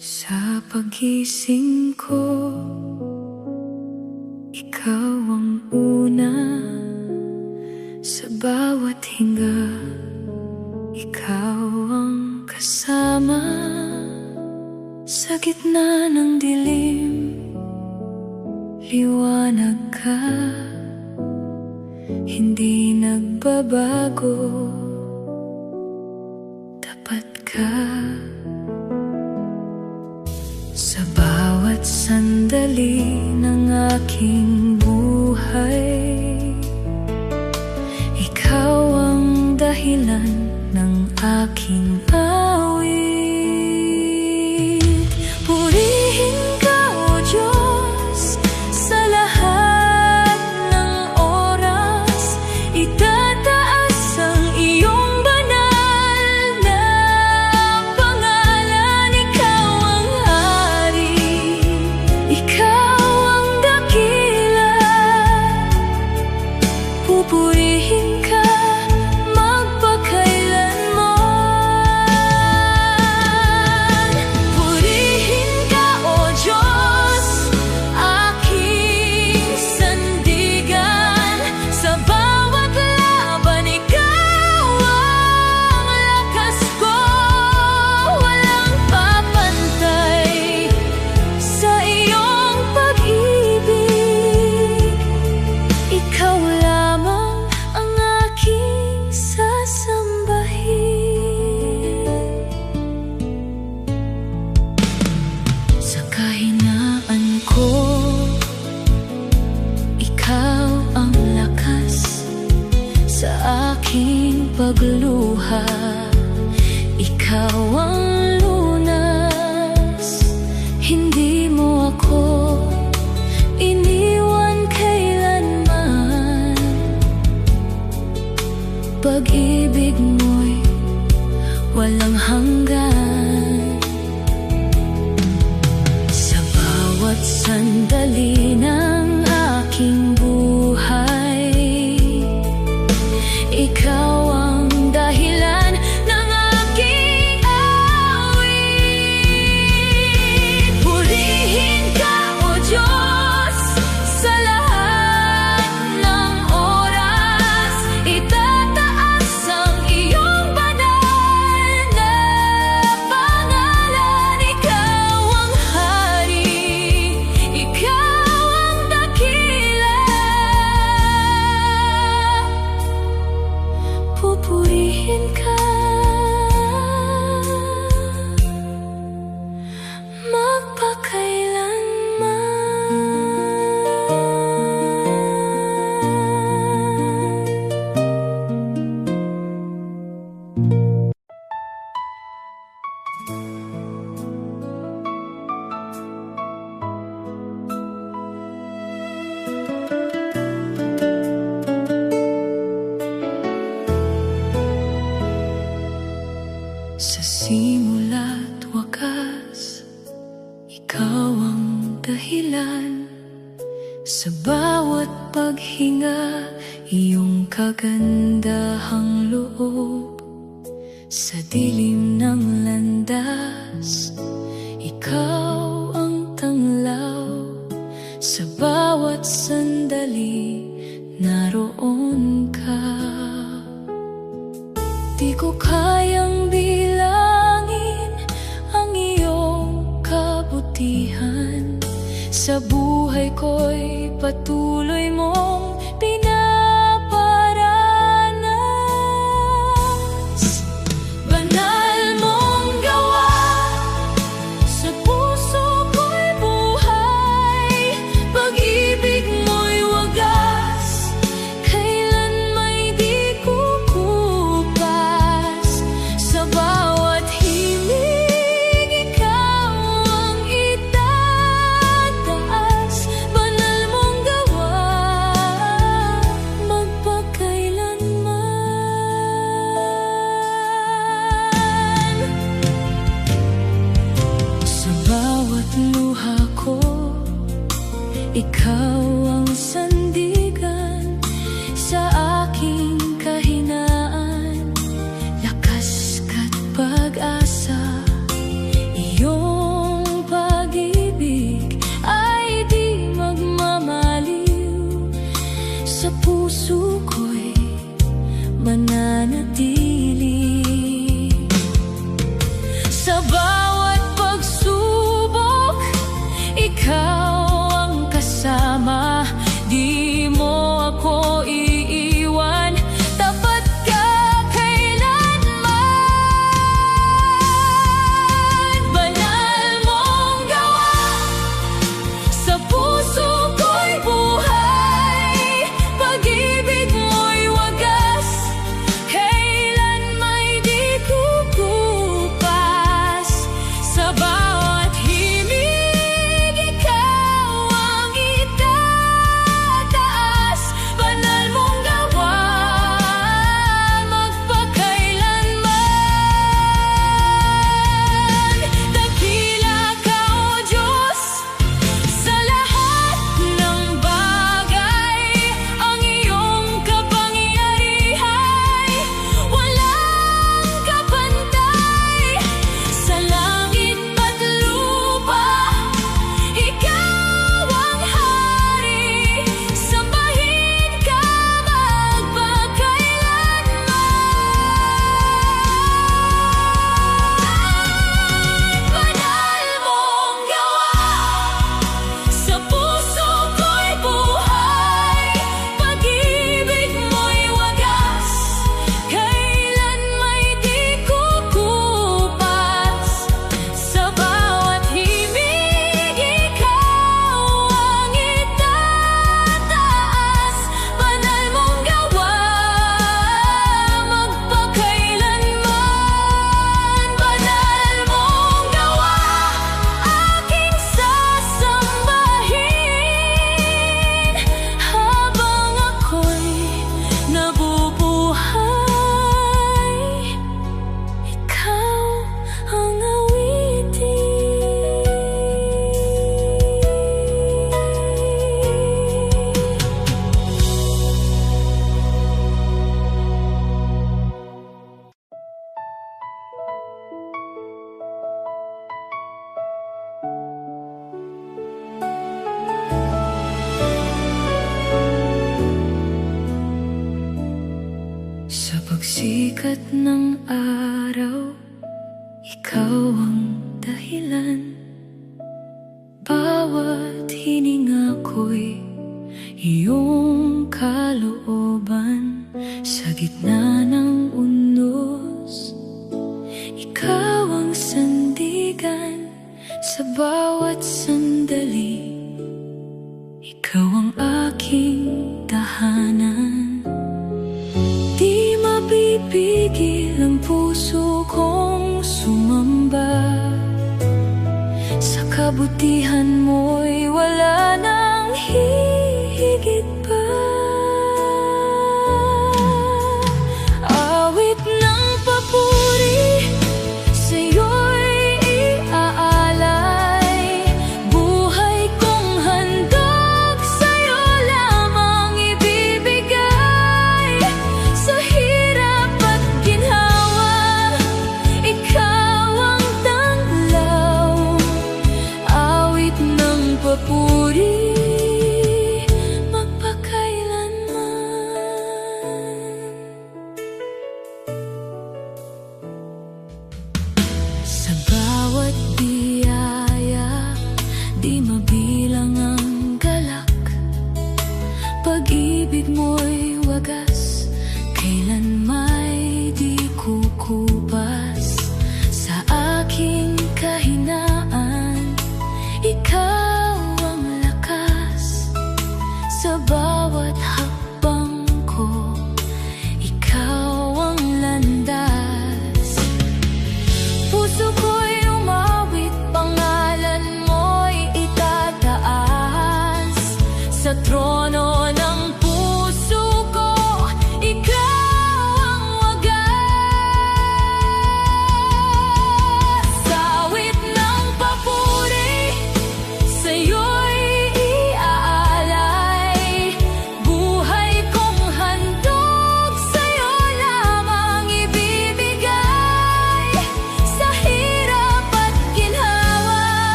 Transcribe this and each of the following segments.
Sa pagising ko, ikaw ang una. Sa bawat hinga, ikaw ang kasama. Sa gitna ng dilim, liwanag ka. Hindi nagbabago, tapat ka. Sa bawat sandali ng aking buhay, ikaw ang dahilan ng aking awit. Purihin ka, O Diyos, sa lahat ng oras. Itataas ang iyong banal na pangalan. Ikaw ang hari, ikaw ang dakila. Pupurihin ka magpakailanman. Purihin ka, O Diyos, aking sandigan. Sa bawat laban, ikaw ang lakas ko. Walang papantay sa iyong pag-ibig. Ikaw lamang ang aking sasambahin. Sa kahinaan ko, ikaw ang lakas. Sa aking pagluha, ikaw ang lunas. Hindi mo ako iniwan kailanman. Pag-ibig mo'y walang hanggan. Sa bawat sandali ng aking buhay, ikaw ang dahilan ng aking awit. Purihin ka, O Diyos, sa lahat ng oras. Itataas ang iyong banal na pangalan. Ikaw ang hari, ikaw ang dakila. Pupurihin ka magpakailanman. Sa simula't wakas, ikaw ang dahilan. Sa bawat paghinga, iyong kagandahang loob. Sa dilim ng landas, ikaw ang tanglaw. Sa bawat sandali, naroon ka. Di ko kayang bilangin ang iyong kabutihan. Sa buhay ko'y patuloy mong pinaparanas. Banal mong gawa, sa puso ko'y buhay. Pag-ibig mo'y wagas, kailan may di kukupas. Sa bawat himig, ikaw ang itataas. Banal mong gawa, magpakailanman. Sa bawat luha ko, ikaw ang sandigan. Sa aking kahinaan, lakas ka't pag-asa. Iyong Sa bawat pagsubok, ikaw ang kasama. Di mo ako iiwan, tapat ka kailanman. Banal mong gawa, sa puso ko'y buhay. Pag-ibig mo'y wagas, kailan may di kukupas. Sa bawat himig, ikaw ang itataas. Banal mong gawa, magpakailanman. Dakila ka, O Diyos, sa lahat ng bagay. Ang iyong kapangyarihan, walang kapantay. Sa langit at lupa, ikaw ang hari. Sambahin ka magpakailanman. Banal mong gawa, sa puso ko'y buhay. Pag-ibig mo'y wagas, kailan may di kukupas. Sa bawat himig, ikaw ang itataas. Banal mong gawa, magpakailanman. Banal mong gawa, aking sasambahin. Habang ako'y nabubuhay, ikaw ang sa pagsikat ng araw, ikaw ang dahilan. Bawat hininga ko'y iyong kalooban. Sa gitna ng unos, ikaw ang sandigan. Sa bawat sandali, ikaw ang aking tahanan. Di mapipigil ang puso kong sumamba. Sa kabutihan mo'y wala nang hihigit pa. Awit ng papuri, sa'yo'y iaalay. Buhay kong handog, sa'yo lamang ibibigay. Sa hirap at ginhawa, ikaw ang tanglaw. Awit ng papuri, magpakailanman. Sa bawat biyaya, di mabilang ang galak. Pag-ibig mo'y wagas, kailan may di kukupas. Sa aking kahinaan, ikaw ang lakas. Sa bawat hakbang ko, ikaw ang landas. Puso ko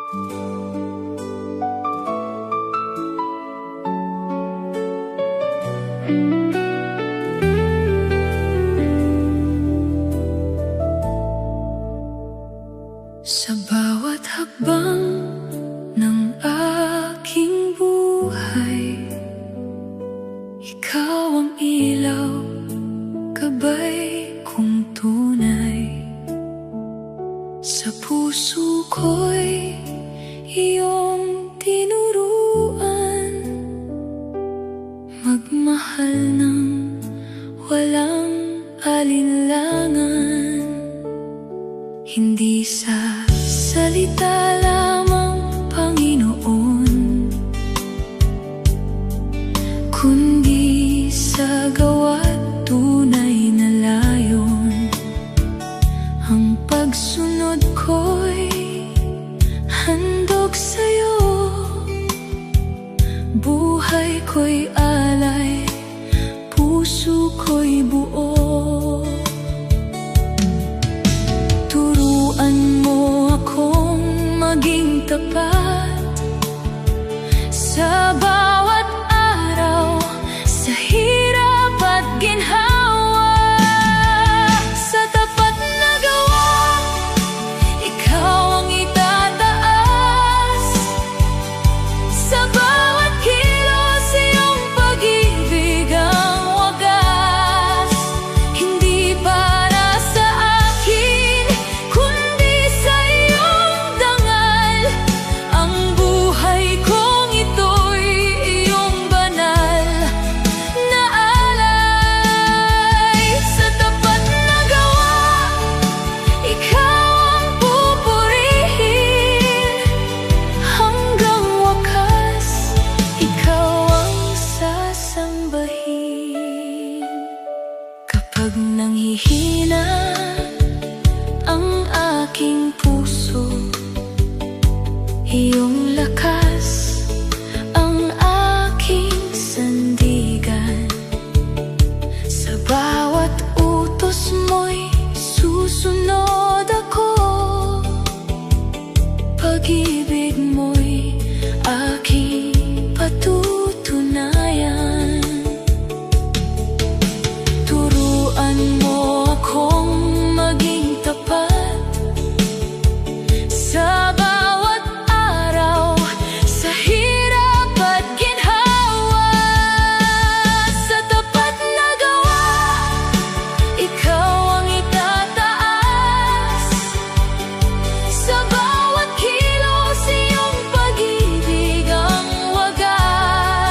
Sa bawat hakbang ng aking buhay, ikaw ang ilaw, gabay kong tunay. Sa puso ko'y iyong tinuruan, magmahal ng walang alinlangan. Hindi sa salita lamang, Panginoon, kundi sa gawa't tunay na layon. Ang pagsunod ko'y handog sa'yo, buhay ko'y alay, puso ko'y buo. Turuan mo akong maging tapat sa bawat araw, sa hirap at ginhawa. Sa tapat na gawa, ikaw ang itataas. Sa bawat kilos, iyong pag-ibig ang wagas. Hindi para sa akin, kundi sa iyong dangal. Ang buhay kong ito'y iyong banal na alay. Sa tapat na gawa, ikaw ang pupurihin. Hanggang wakas, ikaw ang sasambahin. Kapag nanghihina ang aking puso, iyong lakas ang aking sandigan. Sa bawat utos mo'y susunod ako, pag-ibig mo'y aking patutunayan. Turuan mo akong maging tapat sa bawat araw, sa hirap at ginhawa. Sa tapat na gawa, ikaw ang itataas. Sa bawat kilos, iyong pag-ibig ang wagas.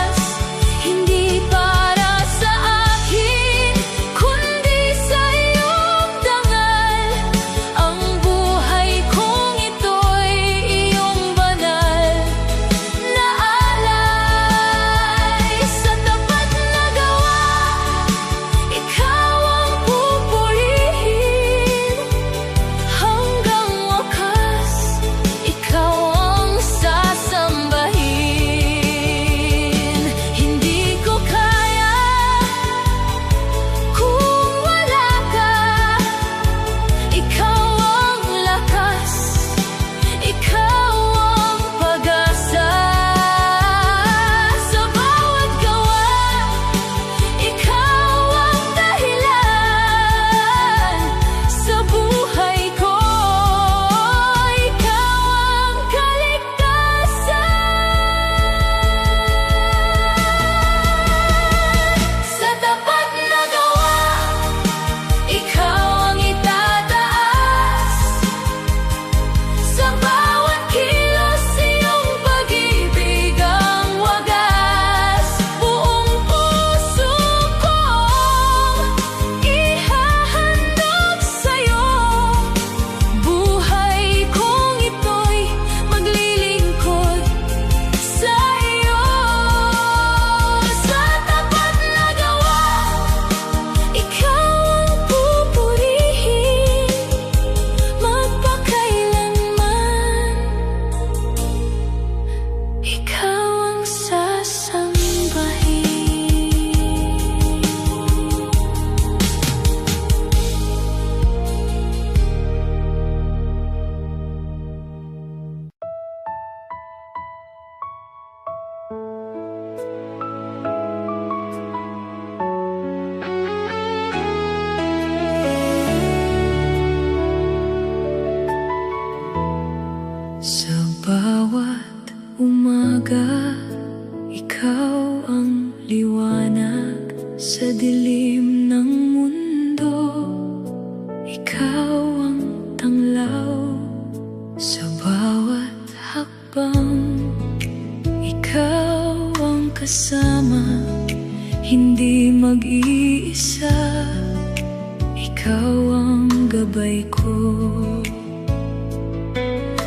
umaga, ikaw ang liwanag sa dilim ng mundo. Ikaw ang tanglaw sa bawat hakbang. Ikaw ang kasama, hindi mag-iisa. Ikaw ang gabay ko.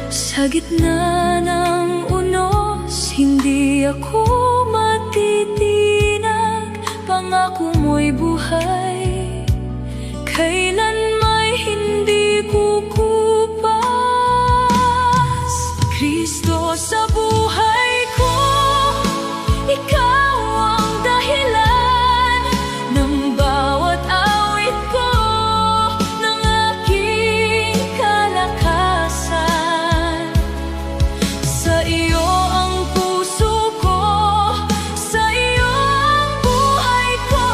Sa gitna ng unos, hindi ako matitinag. Pangako mo'y buhay, kailan may hindi kukupas. Kristo sa buhay ko, ikaw ang dahilan ng bawat awit ko, ng aking kalakasan. Sa iyo ang puso ko, sa iyo ang buhay ko,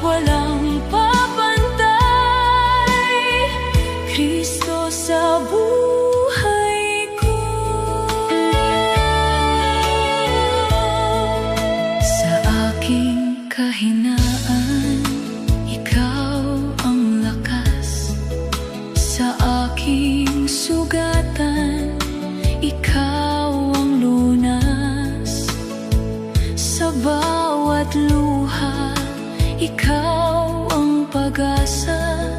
walang papantay. Kristo sa buhay ko. Sa aking kahinaan, ikaw ang lakas. Sa aking sugatan, ikaw ang lunas. Sa bawat luha, ikaw ang pag-asa.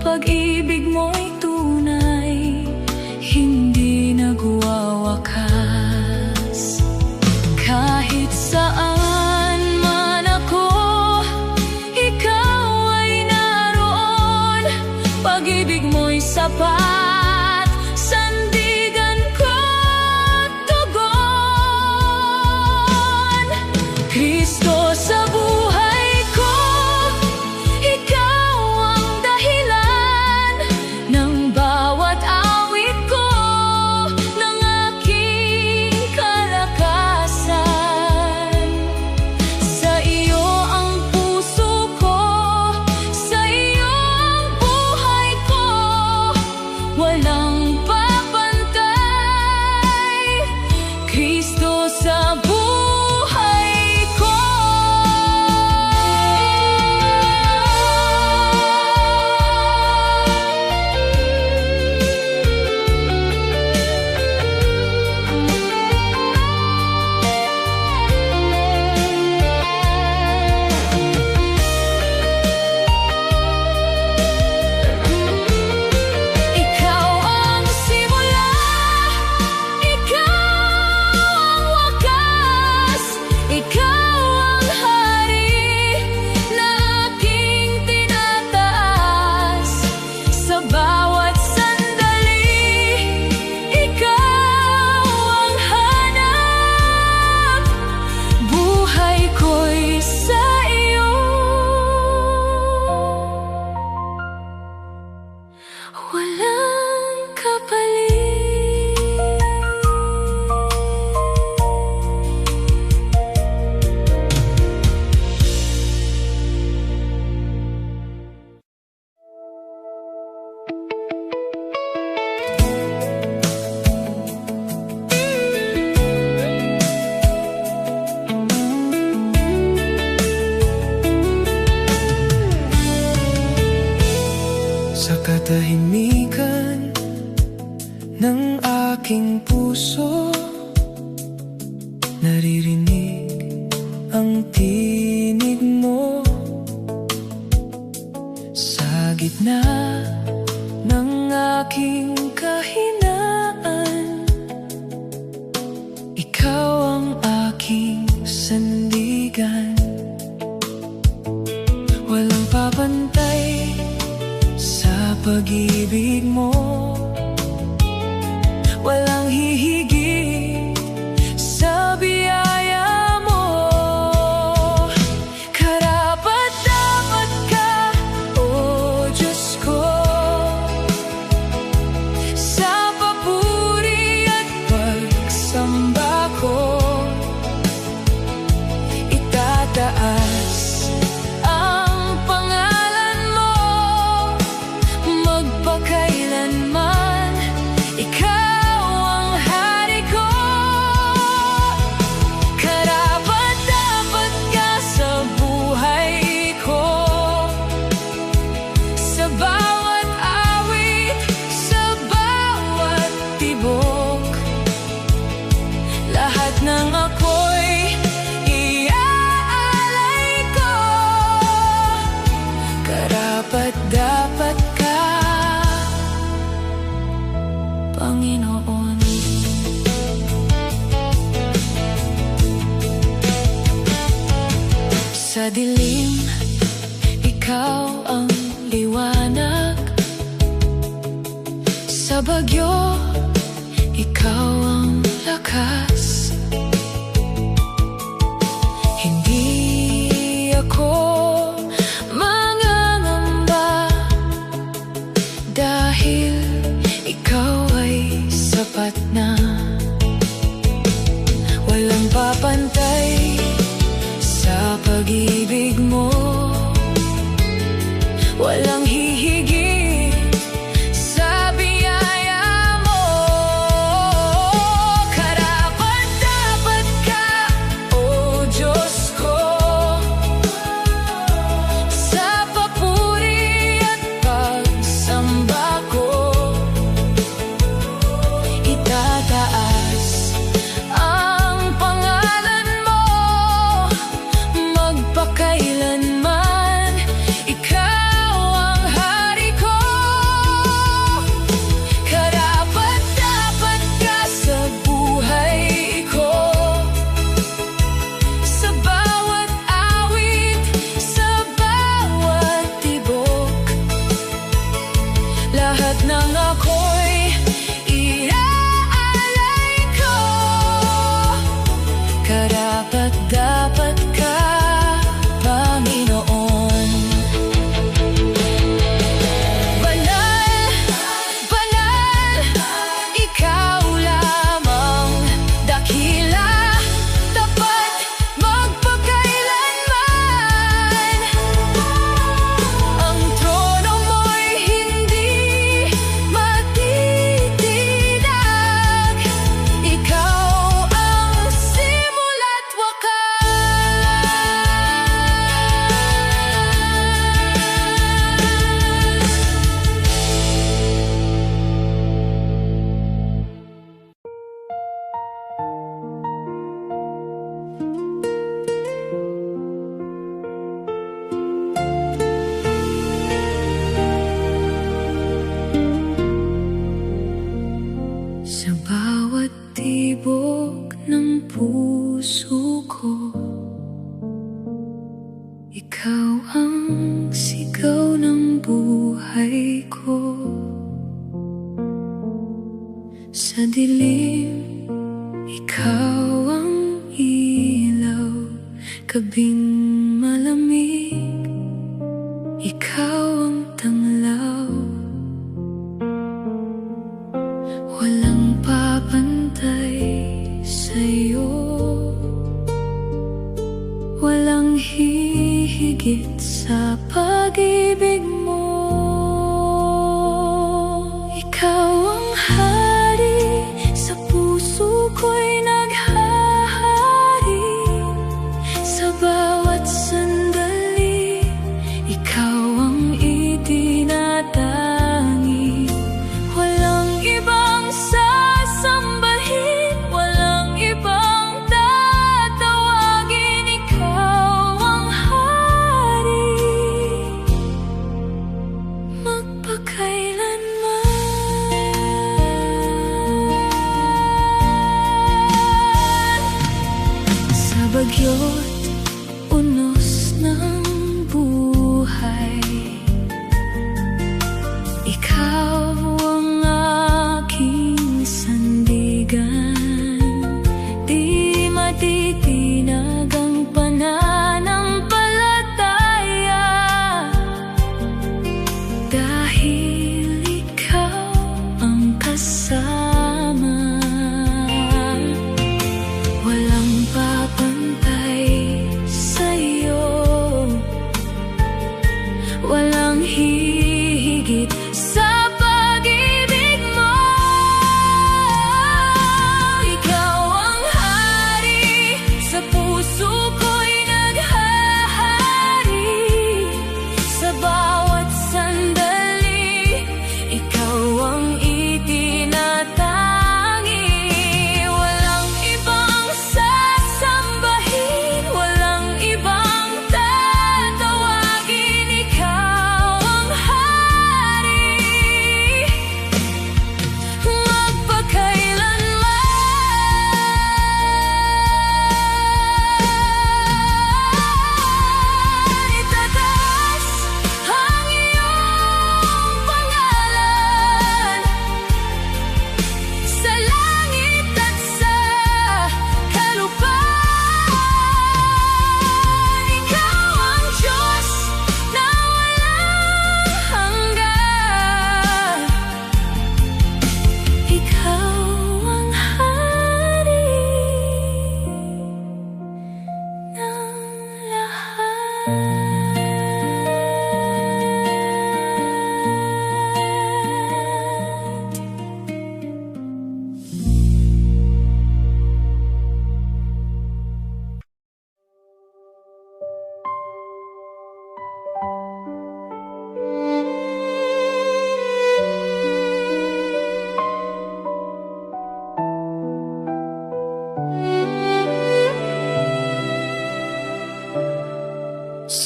Pag-ibig mo'y tunay, hindi nagwawakas. Kahit saan man ako, ikaw ay naroon. Pag-ibig mo'y sapat, sandigan ko't tugon. Kristo sa buhay ko, ikaw ang dahilan ng bawat awit ko, ng aking kalakasan. Sa iyo ang puso ko, sa iyo ang buhay ko, walang papantay. Kristo sa buhay ko. Ikaw ang simula, ikaw ang wakas. Ikaw ang hari na aking tinataas. Sa bawat sandali, ikaw ang hanap. Buhay ko'y sa iyo, walang kapalit. Sa katahimikan ng aking puso, naririnig ang tinig mo. Sa gitna ng aking kahinaan, ikaw ang aking sandigan. Walang papantay sa pag-ibig mo, walang hihigit sa biyaya mo. Karapat-dapat ka, o Diyos ko, sa papuri at pagsamba ko. Itataas ang pangalan mo, magpakailanman. Ikaw ang hari lakas. Hindi ako mangangamba dahil ikaw ay sapat na. Walang papantay sa pag-ibig mo, walang hihigit sa biyaya mo. Karapat-dapat ka, o Diyos ko, sa papuri at pagsamba ko. Itataas ang pangalan mo magpakailanman. Ikaw ang hari ko. Karapat-dapat ka sa buhay ko, sa bawat awit, sa bawat tibok. Lahat ng ako'y iaalay ko. Karapat-dapat ka, Panginoon. Banal, banal, ikaw lamang, dakila, tapat, magpakailanman. Ang trono mo'y hindi matitinag. Ikaw ang simula't wakas. Sa bawat tibok ng puso ko, ikaw ang sigaw ng buhay ko. Sa dilim, ikaw ang ilaw. Gabing malamig, ikaw ang tanglaw. Walang papantay sa'yo, walang hihigit sa pag-ibig mo. Ikaw ang hari, sa puso ko'y naghahari. Sa bawat sandali, ikaw ang itinatangi. Walang ibang sasambahin, walang ibang tatawagin. Ikaw ang hari, magpakailanman. Sa bagyo't unos ng buhay, ikaw ang aking sandigan. Di matitinag ang pananampalataya, dahil ikaw ang kasama. Walang papantay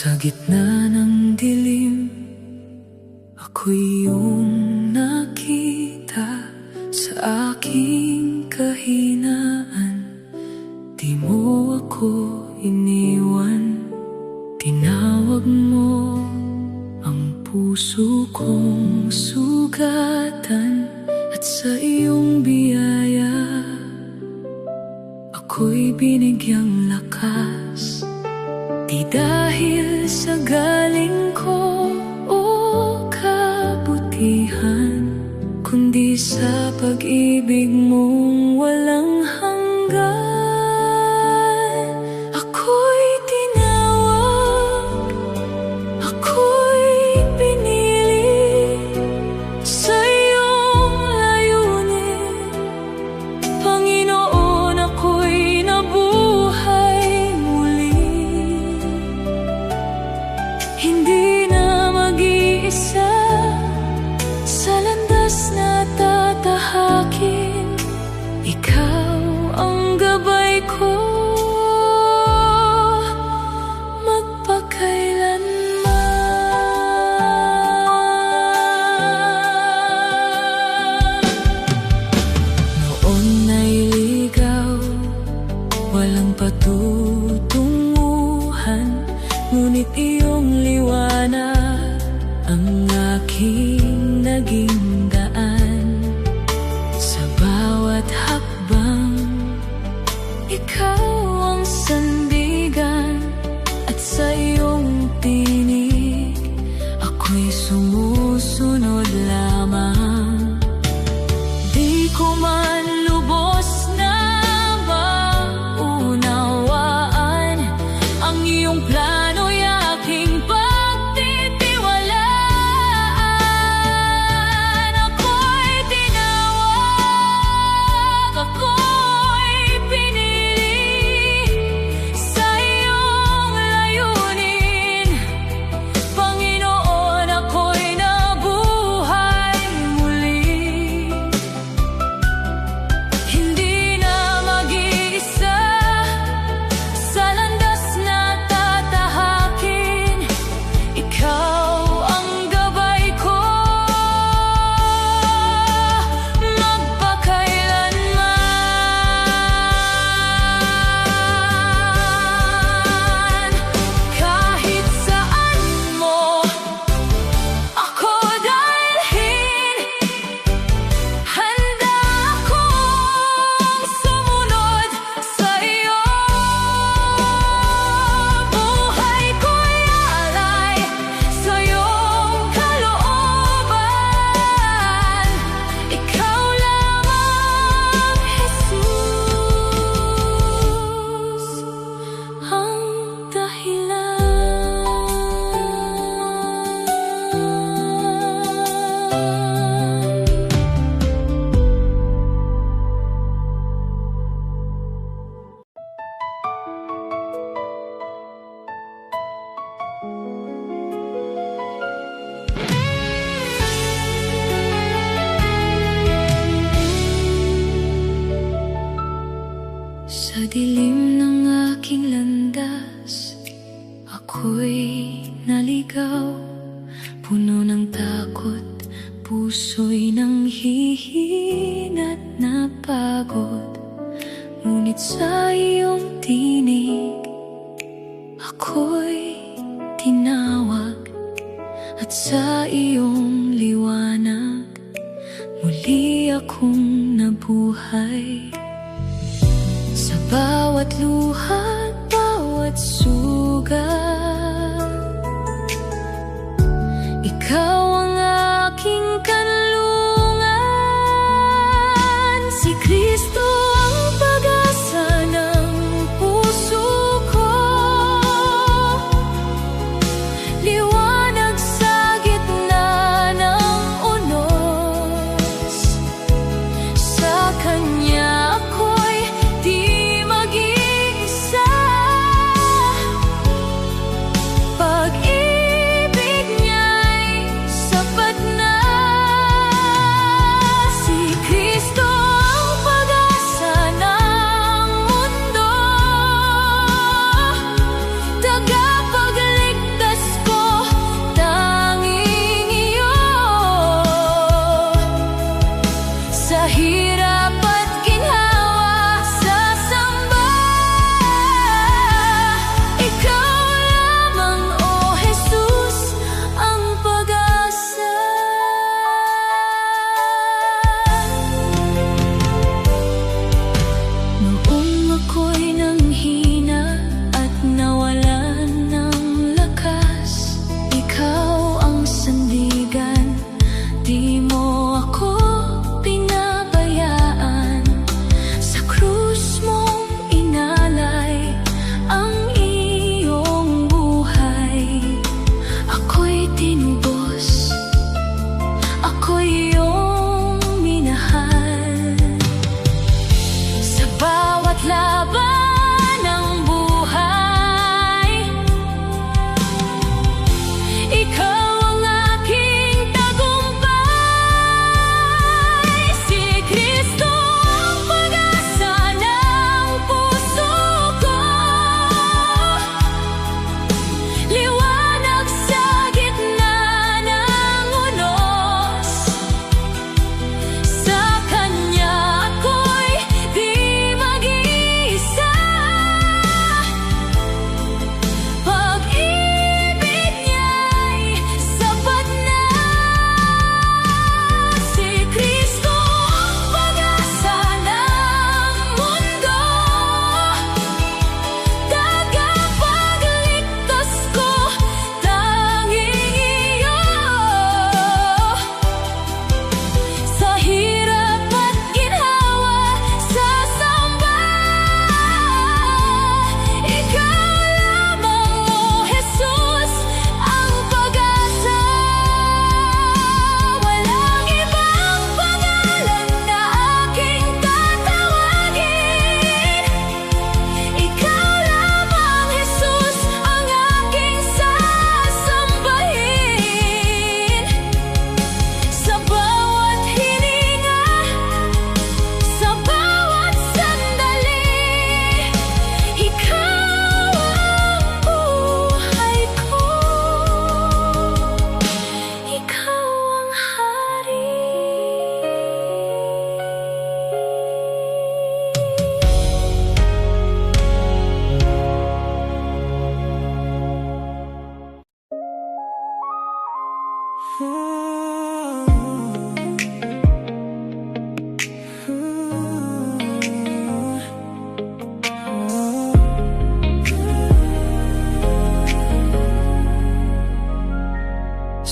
Sa gitna ng dilim, ako'y iyong nakita. Sa aking kahinaan, di mo ako iniwan. Tinawag mo ang puso kong sugatan, at sa iyong biyaya ako'y binigyang lakas. Di dahil sa galing ko o kabutihan, kundi sa pag-ibig mong walang hanggan. Ako'y tinawag, ako'y pinili sa iyong layunin. Panginoon, ako'y nabuhay muli. Hindi na mag-iisa sa landas na tatahakin. Ikaw ang gabay ko magpakailanman. Noon ay ligaw, walang patutunguhan, ngunit iyong liwanag ang aking naging daan. Sa bawat hakbang, ikaw ang sandigan, at sa iyong tinig ako'y sumusunod lamang. Di ko man lubos na maunawaan ang iyong plano'y aking pagtitiwalaan. Ako'y tinawag, ako'y pinili sa iyong layunin. Panginoon, ako'y nabuhay muli. Hindi na mag-iisa sa landas na tatahakin. Ikaw ang gabay ko magpakailanman. Kahit saan mo ako dalhin, handa akong sumunod sa iyo. Buhay ko'y alay sa iyong kalooban. Ikaw lamang, Jesus, ang dahilan. Sa dilim ng aking landas, ako'y naligaw. Puno ng takot, puso'y nanghihina't napagod. Ngunit sa iyong tinig ako'y tinawag, at sa iyong liwanag muli akong nabuhay. Sa bawat luha, bawat sugat, ikaw ang aking kanlungan. Si Kristo ang pag-asa ng puso ko, liwanag sa gitna ng unos. Sa Kanya ako'y di mag-iisa. laban ng buhay. Ikaw ang aking tagumpay. Si Kristo ang pag-asa ng puso ko. Liwanag sa gitna ng unos. Sa Kanya ako'y di mag-iisa. Pag-ibig niya'y sapat na. Si Kristo ang pag-asa ng mundo. Tagapagligtas ko, tanging iyo. Sa hirap at ginhawa, sasamba. Ikaw lamang, O Jesus, ang pag-asa. Walang ibang pangalan na aking tatawagin. Ikaw lamang, Jesus, ang aking sasambahin. Sa bawat hininga, sa bawat sandali, ikaw ang buhay ko. Ikaw ang hari.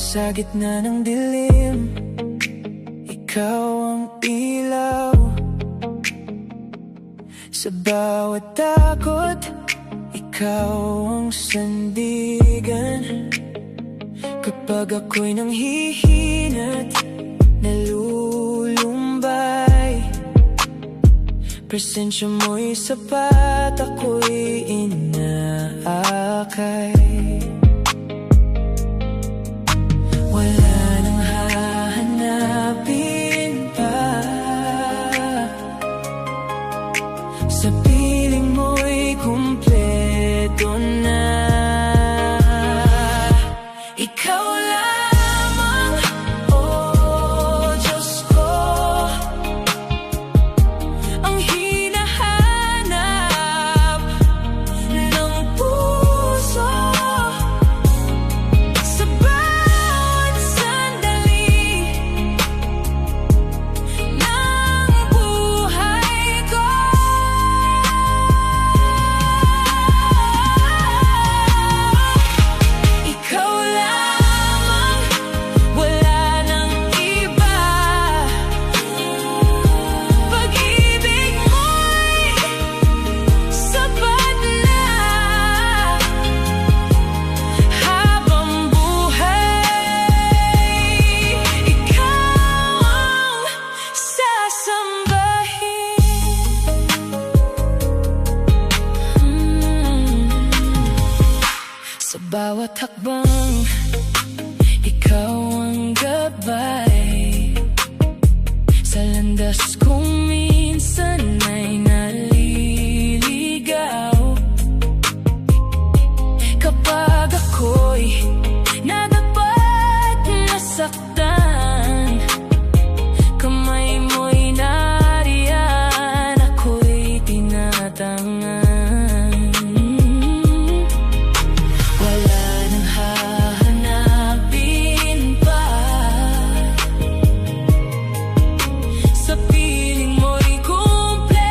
Sa gitna ng dilim, ikaw ang ilaw. Sa bawat takot, ikaw ang sandigan. Kapag ako'y nanghihinat, nalulumbay, presensya mo'y sapat, ako'y inaakay. Wala nang hahanapin pa. Sa piling mo'y kumpleto na. Ikaw lamang, O Diyos ko, ang hinahanap ng puso. Sa bawat sandali ng buhay ko. Ikaw lamang, wala nang iba. Pag-ibig mo'y sapat na. Habang buhay, ikaw ang sasambahin. Sa bawat hakbang, ikaw ang gabay. Sa landas kong minsan ay naliligaw. Kapag ako'y nadapat nasaktan, kamay mo'y nariyan, ako'y tinatangan. Wala nang hahanapin pa. Sa piling mo'y kumpleto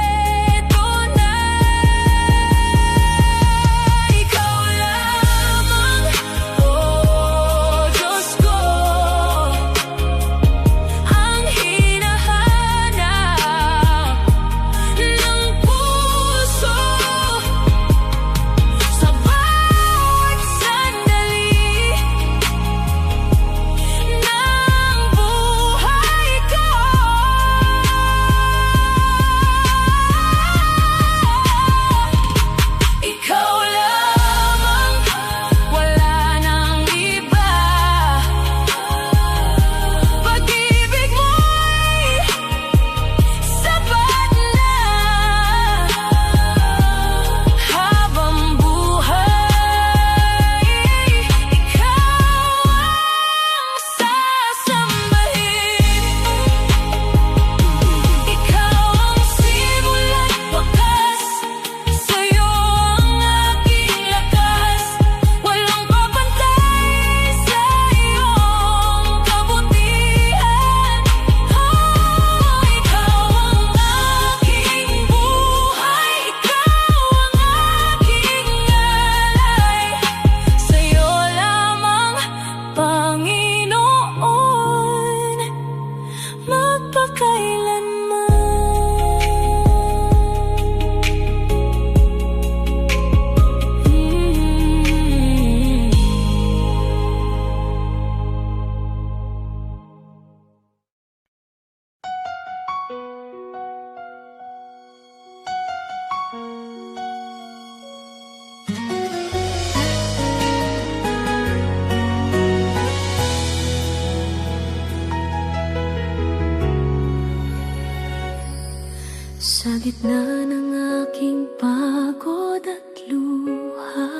gitna ng aking pagod at luha,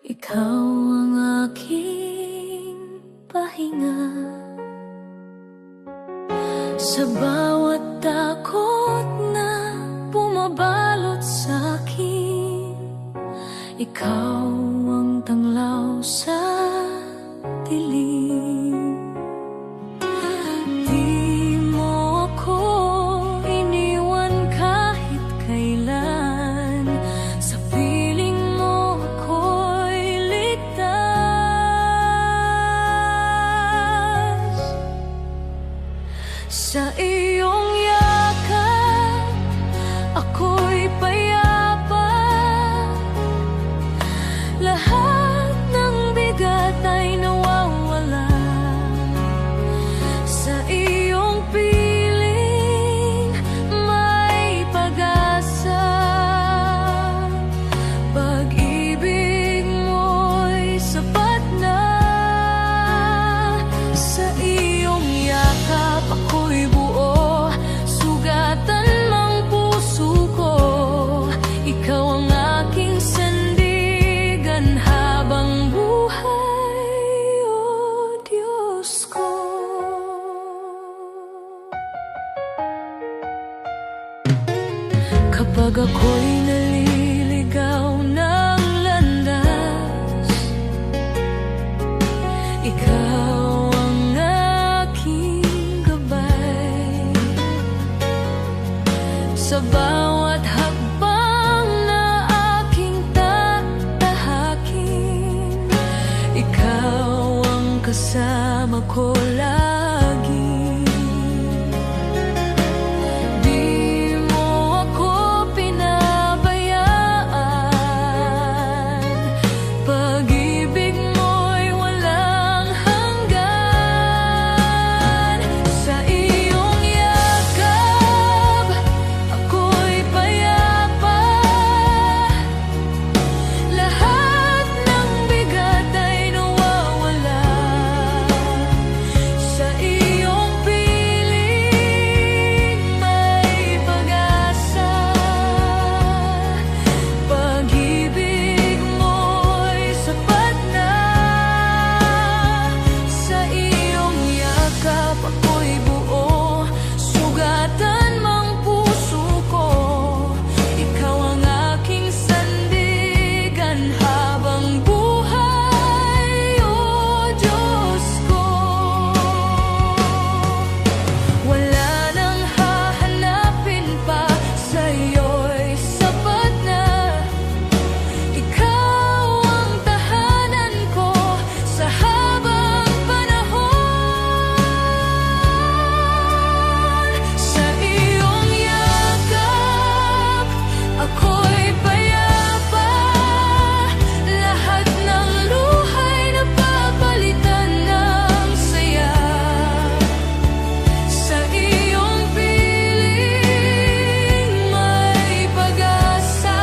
ikaw ang aking pahinga. Sa bawat takot na bumabalot sa'kin, ikaw ang tanglaw sa dilim. Di mo ako iniwan kahit kailan, sa piling mo ako'y ligtas. Sa iyong yakap ako'y payapa, lahat ng bigat ay nawawala. Sa iyong piling may pag-asa, pag-ibig mo'y sapat na. Sa iyong yakap ako'y buo, sugatan mang puso ko. Ikaw ang aking sandigan habang buhay, o Diyos ko. Kapag ako'y naliligaw ng landas, ikaw ang aking gabay. Sa bawat hakbang na aking tatahakin, ikaw ang kasama ko lagi. Di mo ako pinabayaan, pag-ibig mo'y walang hanggan. Sa iyong yakap ako'y payapa, lahat ng bigat ay nawawala. Sa iyong piling may pag-asa, pag-ibig mo'y sapat na. Sa iyong yakap ako'y buo, sugatan mang puso ko. Ikaw ang aking sandigan habang buhay, o Diyos ko. Wala nang hahanapin pa, sa'yo'y sapat na. Ikaw ang tahanan ko sa habang panahon. Sa iyong yakap ako'y payapa, lahat ng luha'y napapalitan ng saya. Sa iyong piling may pag-asa,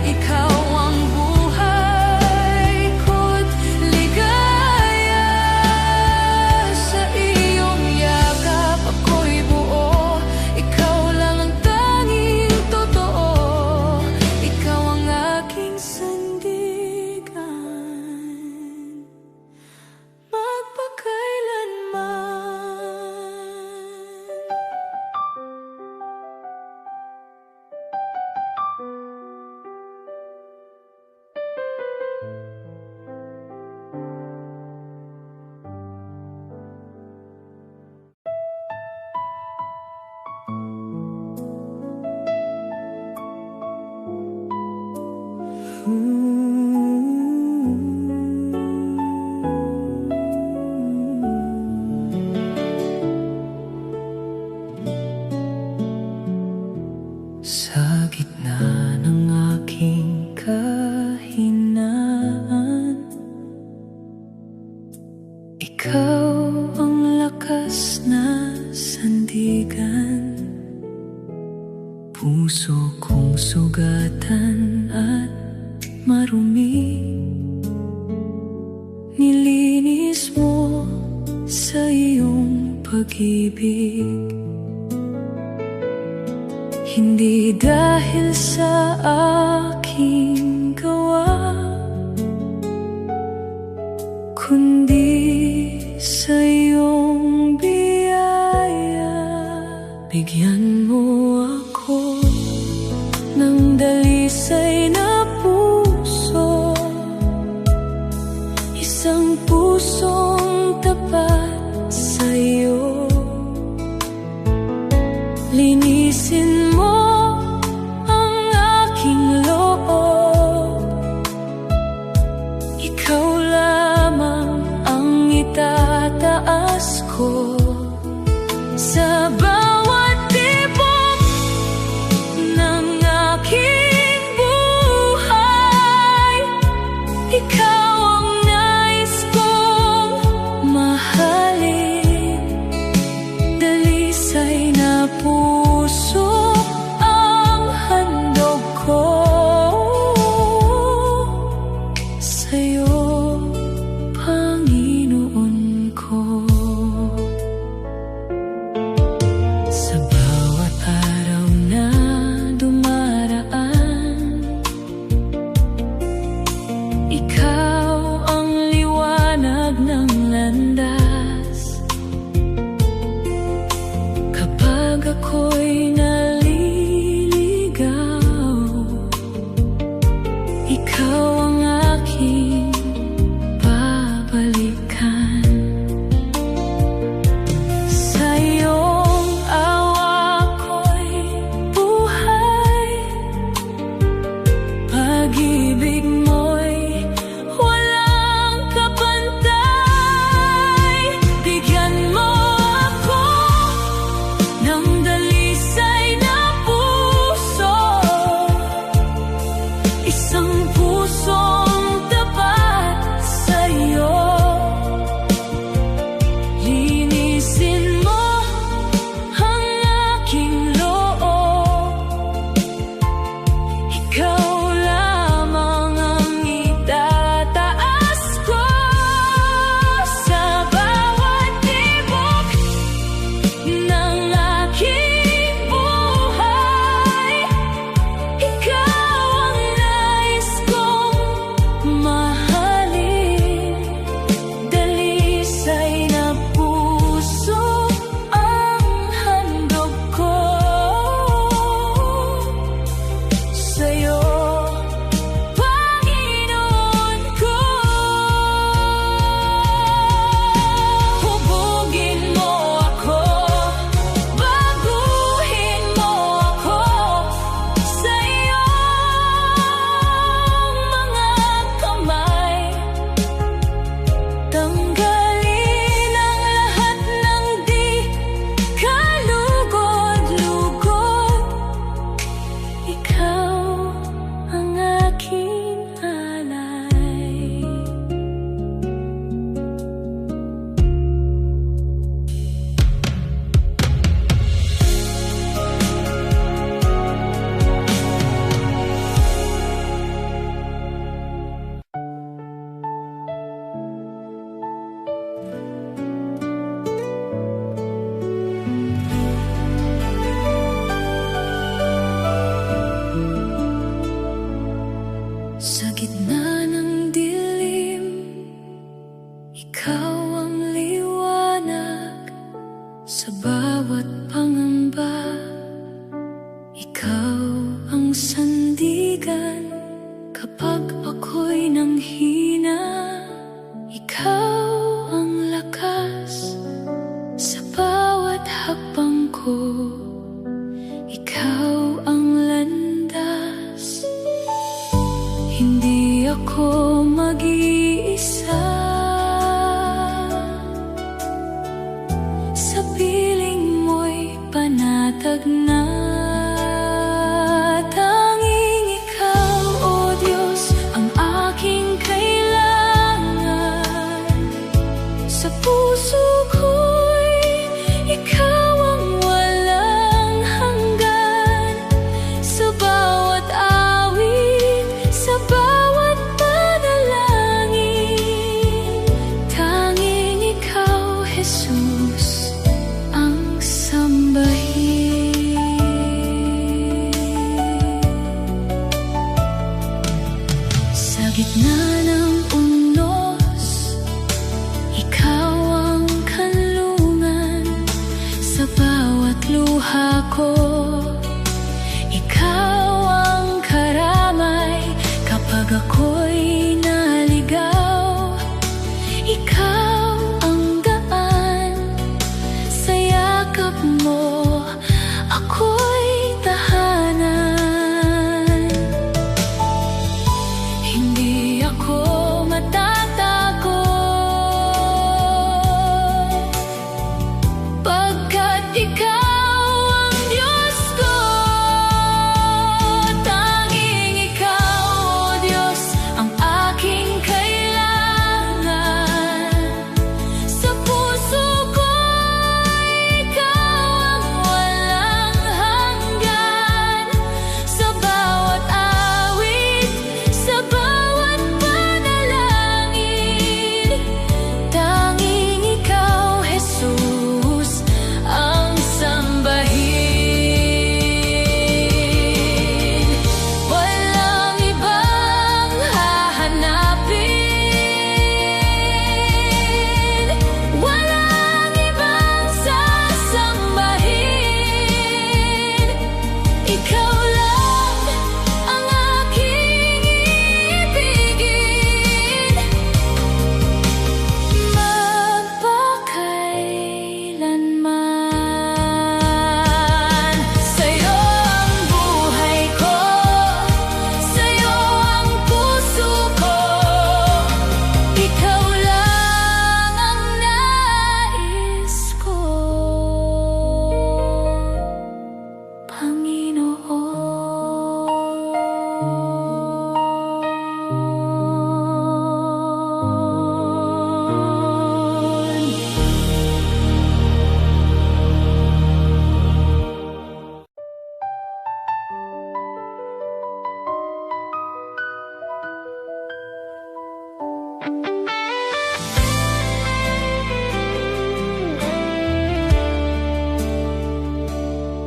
ikaw ang buhay ko't ligaya. Sa iyong yakap ako'y buo, ikaw lang ang tanging totoo. Ikaw ang aking sandigan magpakailanman. Sa gitna ng aking kahinaan, ikaw ang lakas na sandigan. Puso kong sugatan at marumi, nilinis mo sa iyong pag-ibig. Hindi dahil sa aking gawa, kundi sa iyong biyaya. Bigyan mo ako ng dalisay na puso, isang pusong tapat sa iyo. Linisin mo ang aking loob, ikaw lamang ang itataas ko. Sa bawat tibok ng aking buhay, ikaw ang nais kong mahalin. Dalisay na puso ko. Ikaw ang karamay kapag ako'y naligaw. Ikaw ang daan, sa yakap mo ako'y tahanan. Hindi ako matatago, pagkat ikaw ang Diyos ko. Tanging ikaw, O Diyos, ang aking kailangan. Sa puso ko, ikaw ang walang hanggan. Sa bawat awit, sa bawat panalangin, tanging ikaw, Jesus, ang sambahin. Walang ibang hahanapin, walang ibang sasambahin. Ikaw lang ang aking ibigin, magpakailanman. Sa'yo ang buhay ko, sa'yo ang puso ko. Ikaw lang ang nais ko, Panginoon.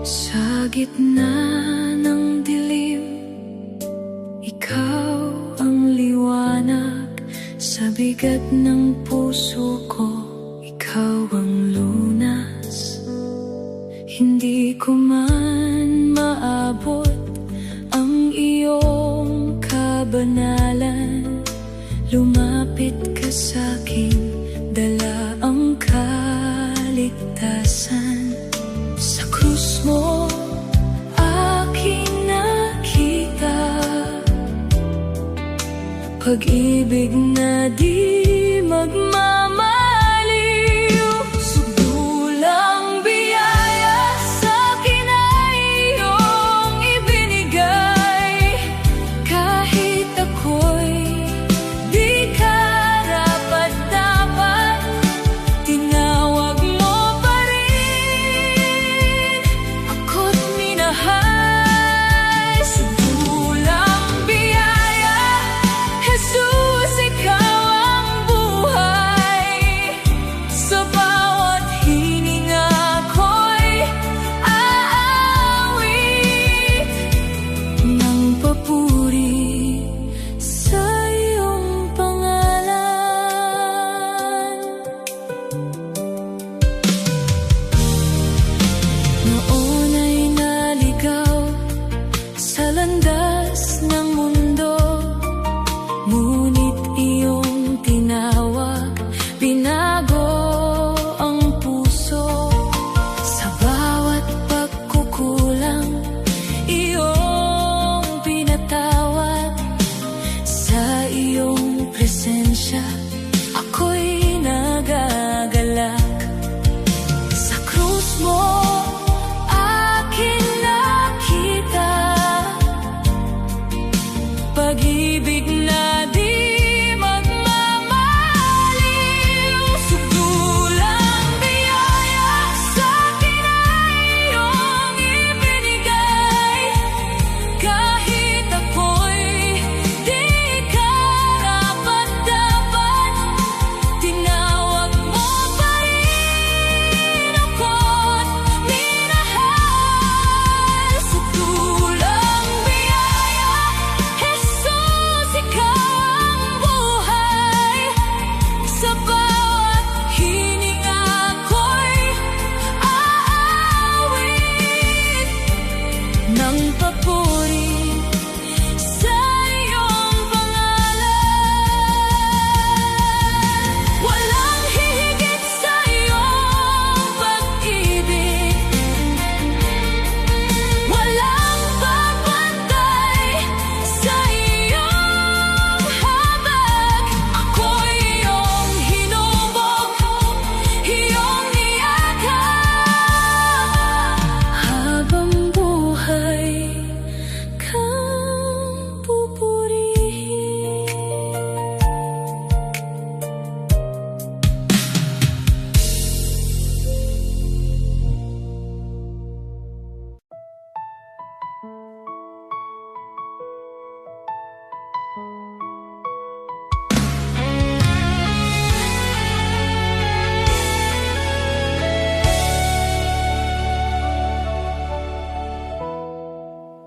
Sa gitna ng dilim, ikaw ang liwanag. Sa bigat ng puso ko, ikaw ang lunas. Hindi ko man maabot ang iyong kabanalan. Lumapit ka sa'kin, dala ang kaligtasan. Sa krus mo aking nakita pag-ibig na di magmamaliw. Sugulang biyaya sa'kin ay iyong ibinigay. Kahit ako'y di karapat-dapat, tinawag mo pa rin ako't minahal. Sugulang biyaya, Jesus, ikaw ang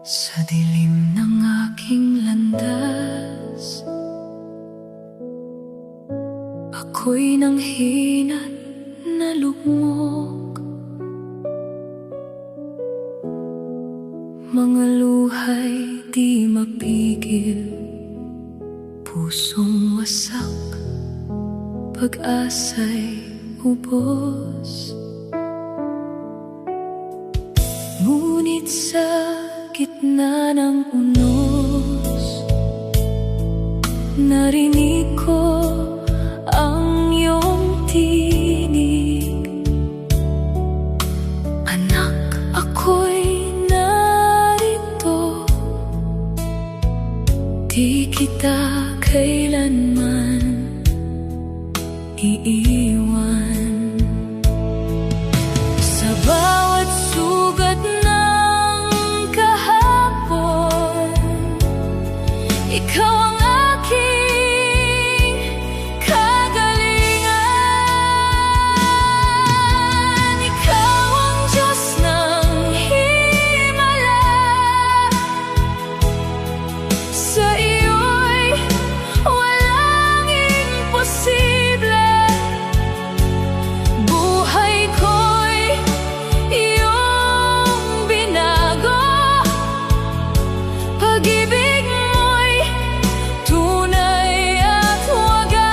Sa dilim ng aking landas, ako'y nanghinat na lugmok. Mga luhay di mapigil, pusong wasak, pag-asa'y ubos. Ngunit sa gitna ng unos, narinig ko ang iyong tinig. Anak, ako'y narito, di kita kailanman iiwan. Sa bawat sugat ng kahapon, ikaw ang aking kagalingan. Ikaw ang Diyos ng himala, sa iyo'y walang imposible. Buhay ko'y iyong binago, pag-ibig mo'y tunay at wagas.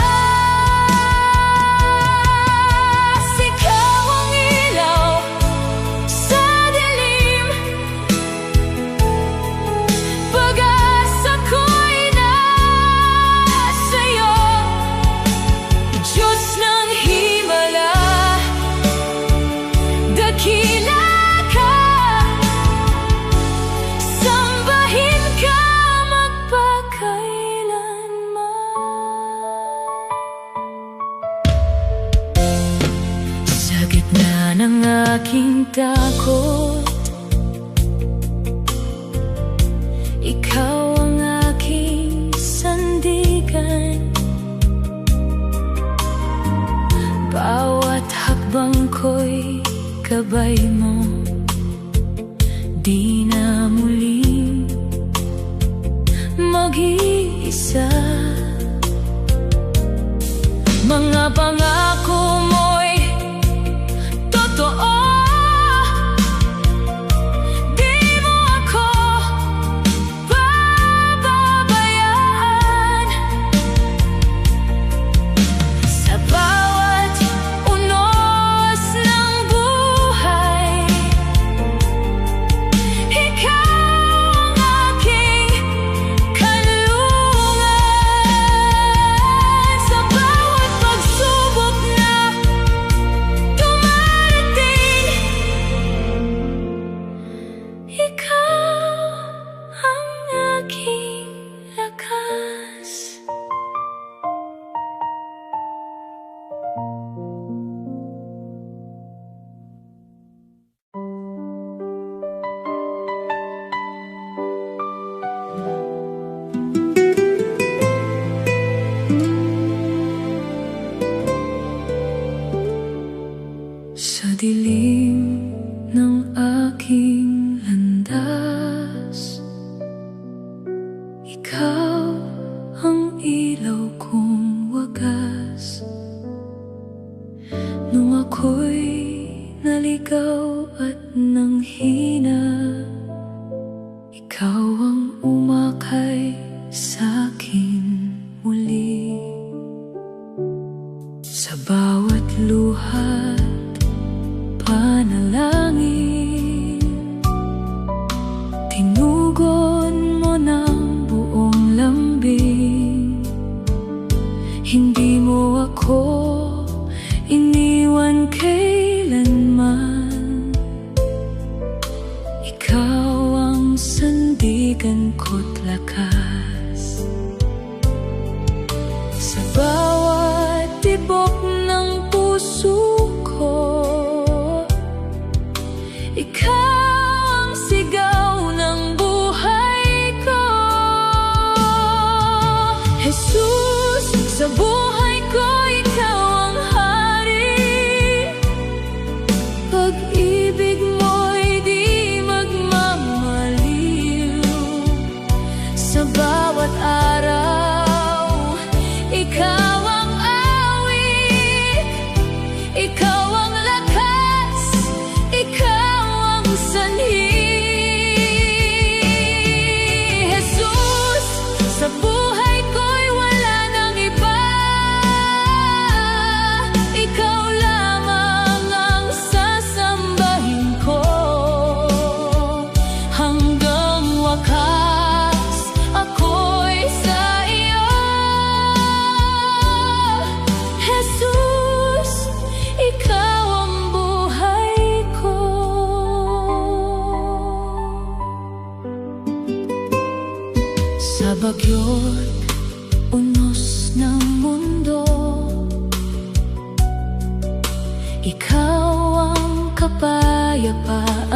Ikaw ang ilaw sa dilim, pag-asa ko'y nasa iyo. Diyos ng himala, dakila ka, sambahin ka magpakailanman. Sa gitna ng aking takot, ikaw ang aking sandigan. Bawat hakbang ko'y gabay mo, di na muling mag-iisa. Mga pangako mo'y totoo, di mo ako pababayaan. Sa bawat unos ng buhay, ikaw ang aking kanlungan. Sa bawat pagsubok na dumarating, ikaw ang aking lakas. Sa dilim ng aking landas, ikaw ang ilaw kong wagas. Nung ako'y naligaw at nanghina, ikaw ang umakay sa'kin muli. Sa bawat luhat panalangin, tinugon mo ng buong lambing. Hindi mo ako iniwan kailanman. Ikaw ang sandigan ko't lakas. Sa bawat tibok ng puso ko, ikaw ang sigaw ng buhay ko. Jesus, sa buhay ko ikaw ang hari. Pag-ibig mo'y di magmamaliw. Sa bagyo't unos ng mundo, ikaw ang kapayapaan